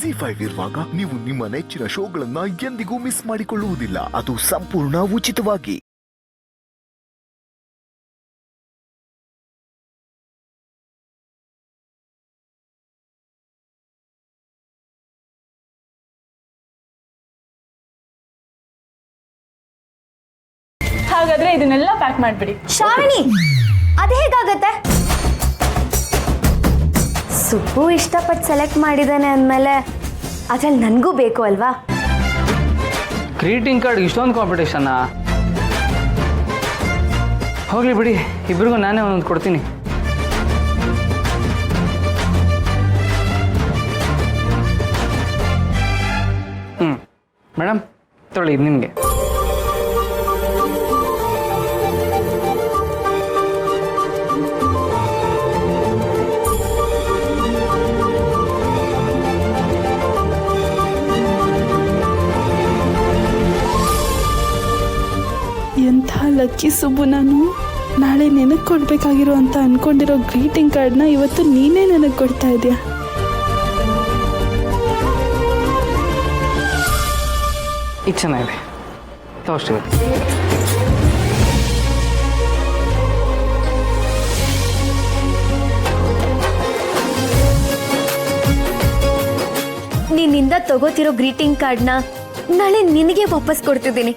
ZEE5 ಇರುವಾಗ ನೀವು ನಿಮ್ಮ ನೆಚ್ಚಿನ ಶೋಗಳನ್ನ ಎಂದಿಗೂ ಮಿಸ್ ಮಾಡಿಕೊಳ್ಳುವುದಿಲ್ಲ. ಅದು ಸಂಪೂರ್ಣ ಉಚಿತವಾಗಿ. ಹಾಗಾದ್ರೆ ಇದನ್ನೆಲ್ಲ ಪ್ಯಾಕ್ ಮಾಡ್ಬಿಡಿ. ಶ್ರಾವಣಿ, ಅದು ಹೇಗಾಗತ್ತೆ? ಸುಬ್ಬು ಇಷ್ಟಪಟ್ಟು ಸೆಲೆಕ್ಟ್ ಮಾಡಿದ್ದಾನೆ ಅಂದಮೇಲೆ ಅದ್ರಲ್ಲಿ ನನಗೂ ಬೇಕು ಅಲ್ವಾ? ಗ್ರೀಟಿಂಗ್ ಕಾರ್ಡ್ ಇಷ್ಟೊಂದು ಕಾಂಪಿಟೇಷನ್ನ? ಹೋಗ್ಲಿ ಬಿಡಿ, ಇಬ್ರಿಗೂ ನಾನೇ ಒಂದೊಂದು ಕೊಡ್ತೀನಿ. ಮೇಡಮ್ ತೊಗೊಳ್ಳಿ, ಇದು ನಿಮಗೆ. ಎಂಥ ಲಕ್ಕಿ ಸುಬ್ಬು ನಾನು. ನಾಳೆ ನೆನಪು ಕೊಡ್ಬೇಕಾಗಿರೋ ಅಂತ ಅನ್ಕೊಂಡಿರೋ ಗ್ರೀಟಿಂಗ್ ಕಾರ್ಡ್ನ ಇವತ್ತು ನೀನೇ ನನಗೆ ಕೊಡ್ತಾ ಇದೆಯಾ? ಇದು ಚೆನ್ನಾಗಿದೆ, ತೋರಿಸ್ತೀವಿ. ನಿನ್ನಿಂದ ತಗೋತಿರೋ ಗ್ರೀಟಿಂಗ್ ಕಾರ್ಡ್ನ ನಾಳೆ ನಿನಗೆ ವಾಪಸ್ ಕೊಡ್ತಿದ್ದೀನಿ.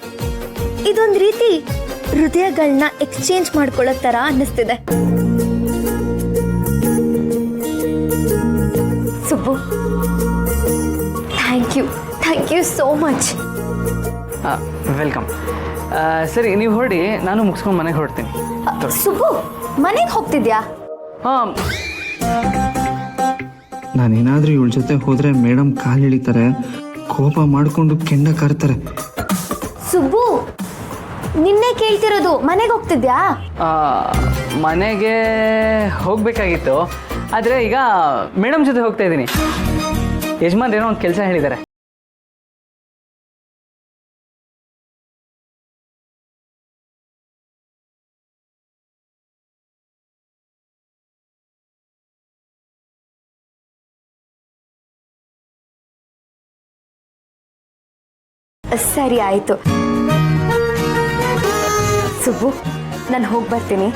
ಇದೊಂದು ರೀತಿ ಹೃದಯಗಳನ್ನ ಎಕ್ಸ್ಚೇಂಜ್ ಮಾಡ್ಕೊಳ್ಳೋ ತರ ಅನ್ನಿಸ್ತಿದೆ. Subbu, thank you so much. Welcome. ಸರಿ, ನೀವು ಹೊರಡಿ, ನಾನು ಮುಗಿಸ್ಕೊಂಡು ಮನೆಗೆ ಹೊರಡ್ತೀನಿ. ಸುಬ್ಬು, ಮನೆಗೆ ಹೋಗ್ತಿದ್ಯಾ? ಹಾಂ. ನಾನೇನಾದರೂ ಇವಳ ಜೊತೆ ಹೋದರೆ ಮೇಡಮ್ ಕಾಲು ಇಳಿತಾರೆ, ಕೋಪ ಮಾಡಿಕೊಂಡು ಕೆಂಡ ಕರ್ತಾರೆ. ಸುಬ್ಬು, ನಿನ್ನೆ ಕೇಳ್ತಿರೋದು, ಮನೆಗೆ ಹೋಗ್ತಿದ್ಯಾ? ಮನೆಗೆ ಹೋಗಬೇಕಾಗಿತ್ತು, ಆದರೆ ಈಗ ಮೇಡಮ್ ಜೊತೆ ಹೋಗ್ತಾ ಇದ್ದೀನಿ. ಯಜಮಾನ್ ಏನೋ ಒಂದು ಕೆಲಸ ಹೇಳಿದ್ದಾರೆ. ಸರಿ, ಆಯಿತು. ಸುಬ್ಬು, ನಾನು ಹೋಗಿ ಬರ್ತೀನಿ.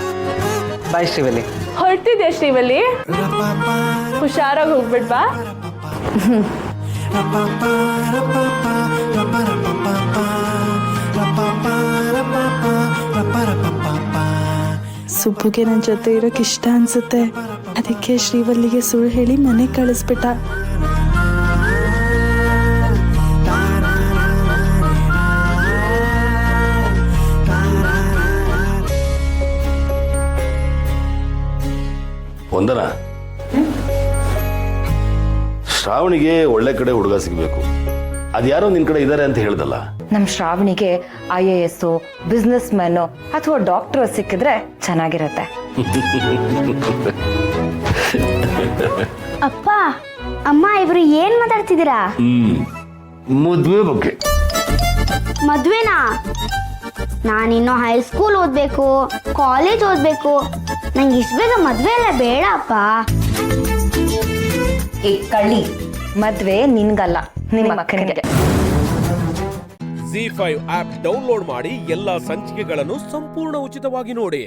ಬಾಯ್ ಶ್ರೀವಲ್ಲಿ. ಹೊರಟಿದ್ಯಾ ಶ್ರೀವಲ್ಲಿ? ಹುಷಾರಾಗಿ ಹೋಗ್ಬಿಡ್ಬಾ. ಸುಬ್ಬುಗೆ ನನ್ನ ಜೊತೆ ಇರೋಕೆ ಇಷ್ಟ ಅನ್ಸುತ್ತೆ. ಅದಕ್ಕೆ ಶ್ರೀವಲ್ಲಿಗೆ ಸುಳ್ಳು ಹೇಳಿ ಮನೆಗೆ ಕಳಿಸ್ಬಿಟ್ಟ. ವಂದನಾ, ಶ್ರಾವಣಿಗೆ ಒಳ್ಳೆ ಕಡೆ ಹುಡುಗ ಸಿಗಬೇಕು. ಅದ್ಯಾರೋ ನಿನ್ ಕಡೆ ಇದ್ದಾರೆ ಅಂತ ಹೇಳ್ದಲ್ಲ? ನಮ್ಮ ಶ್ರಾವಣಿಗೆ IAS, ಬಿಸ್ನೆಸ್ ಮ್ಯಾನು ಅಥವಾ ಡಾಕ್ಟರ್ ಸಿಕ್ಕಿದ್ರೆ ಚೆನ್ನಾಗಿರತ್ತೆ. ಅಪ್ಪ, ಅಮ್ಮ ಇಬ್ರು ಏನ್ ಮಾತಾಡ್ತಿದ್ದೀರಾ? ಮದ್ವೆ ಬಗ್ಗೆ. ಮದ್ವೆನಾ? ನಾನಿನ್ನು ಹೈಸ್ಕೂಲ್ ಓದ್ಬೇಕು, ಕಾಲೇಜ್ ಓದ್ಬೇಕು. ನಂಗೆ ಇಷ್ಟು ಬೇಗ ಮದ್ವೆ ಎಲ್ಲ ಬೇಡ ಅಪ್ಪ. ಈ ಕಳ್ಳಿ, ಮದ್ವೆ ನಿನ್ಗಲ್ಲ, ನಿಮ್ಮ ಮಕ್ಕನಿಗೆ. ZEE5 ಆಪ್ ಡೌನ್ಲೋಡ್ ಮಾಡಿ ಎಲ್ಲಾ ಸಂಚಿಕೆಗಳನ್ನು ಸಂಪೂರ್ಣ ಉಚಿತವಾಗಿ ನೋಡಿ.